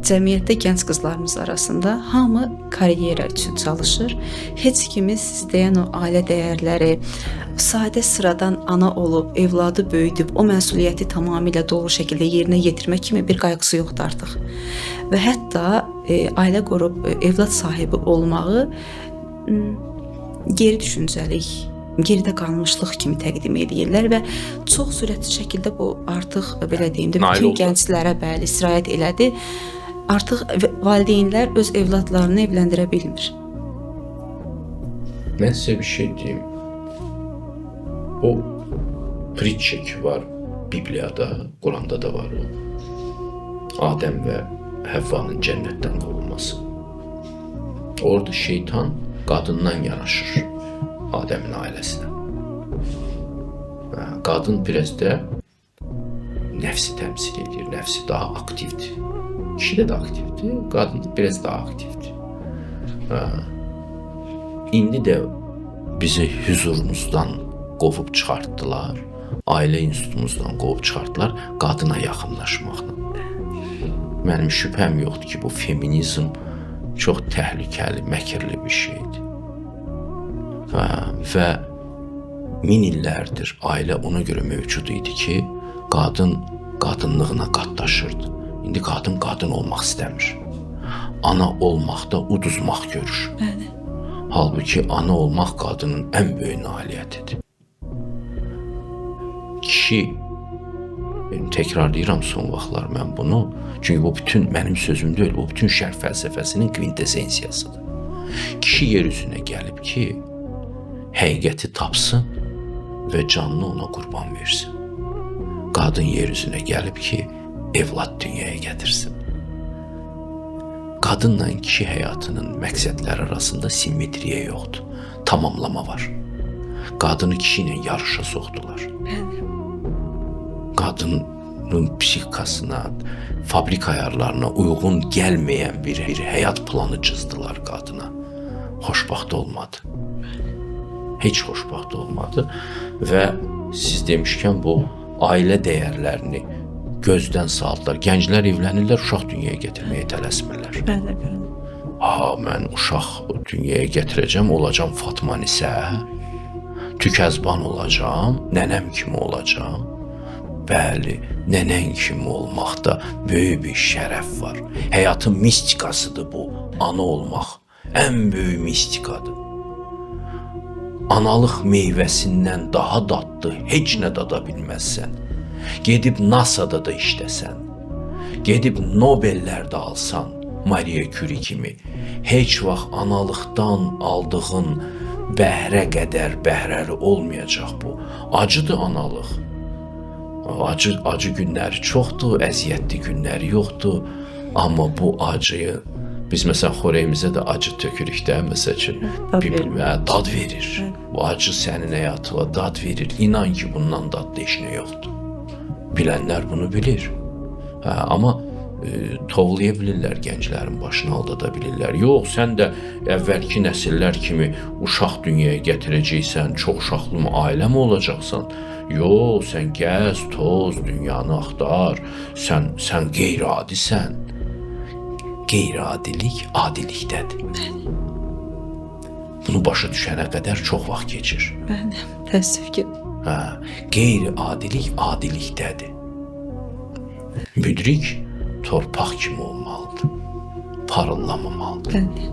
cəmiyyətdə gənc qızlarımız arasında hamı karyera üçün çalışır. Heç kimi siz deyən o ailə dəyərləri, sadə sıradan ana olub, evladı böyüdüb, o məsuliyyəti tamamilə doğru şəkildə yerinə yetirmək kimi bir qayğısı yoxdur artıq. Və hətta ailə qurub evlad sahibi olmağı geri düşüncəlik, geridə qalmışlıq kimi təqdim edirlər və çox sürətli şəkildə bu artıq belə deyim də bütün gənclərə bəli sirayət elədi. Artıq valideynlər öz evladlarını evləndirə bilmir. Mən sizə bir şey deyim. O pritçə ki var Bibliyada, Quranda da var o. Adəm və Həvvanın cənnətdən qovulması. Orada şeytan qadından yanaşır Adəmin ailəsinə. Qadın biraz da nəfsi təmsil edir, nəfsi daha aktivdir. Kişi də aktivdir, qadın biraz daha aktivdir. İndi də bizi huzurumuzdan qovub çıxartdılar, ailə institutumuzdan qovub çıxartdılar qadına yaxınlaşmaqla. Mənim şübhəm yoxdur ki, bu feminizm çox təhlükəli, məkirli bir şeydir. Və min illərdir ailə ona görə mövcud idi ki, qadın qadınlığına qatlaşırdı. İndi qadın qadın olmaq istəmir. Ana olmaqda uduzmaq görür. Bəli. Halbuki ana olmaq qadının ən böyük nailiyyətidir. Kişi, təkrarlayıram son vaxtlar mən bunu, çünki bu bütün mənim sözüm deyil, bu bütün şərq fəlsəfəsinin kvintesensiyasıdır. Kişi yer üzünə gəlib ki, həqiqəti tapsın və canını ona qurban versin. Qadın yer üzünə gəlib ki, evlad dünyaya gətirsin. Qadınla kişi həyatının məqsədləri arasında simmetriya yoxdur, tamamlama var. Qadını kişi ilə yarışa soxdular. Qadının psixikasına, fabrik ayarlarına uyğun gəlməyən bir həyat planı çizdilar qadına. Xoşbaxt olmadı. Heç xoşbaxt olmadı və siz demişkən bu ailə dəyərlərini gözdən saldılar. Gənclər evlənirlər, uşaq dünyaya gətirməyə tələsmirlər. Bəli, bəli. Mən uşaq dünyaya gətirəcəm, olacam Fatma Nisə, Tükəzban olacam, nənəm kimi olacam. Bəli, nənən kimi olmaqda böyük bir şərəf var. Həyatın mistikasıdır bu, ana olmaq. Ən böyük mistikadır. Analıq meyvəsindən daha dadlı heç nə dada bilməzsən. Gedib NASA'da da işləsən, gedib Nobellər də alsan, Marie Curie kimi, heç vaxt analıqdan aldığın bəhrə qədər bəhrəli olmayacaq bu. Acıdır analıq. Acı günləri çoxdur, əziyyətli günləri yoxdur. Amma bu acıyı, biz məsələn xörəyimizə də acı tökürük də, məsəl üçün, dad verir. Bu acı sənin həyatına dad verir. İnan ki, bundan dadlı heç nə yoxdur. Bilənlər bunu bilir. Amma tovlaya bilirlər, gənclərin başını aldada bilirlər. Yox, sən də əvvəlki nəsillər kimi uşaq dünyaya gətirəcəksən, çox uşaqlı mı ailə mi olacaqsan? Yox, sən gəz, toz, dünyanı axtar, sən qeyri-adisən. Qeyri-adilik adilikdədir. Bunu başa düşənə qədər çox vaxt keçir. Bəli, təəssüf ki. Qeyri-adilik adilikdədir. Müdrik torpaq kimi olmalıdır, parıldamamalıdır. Bəli.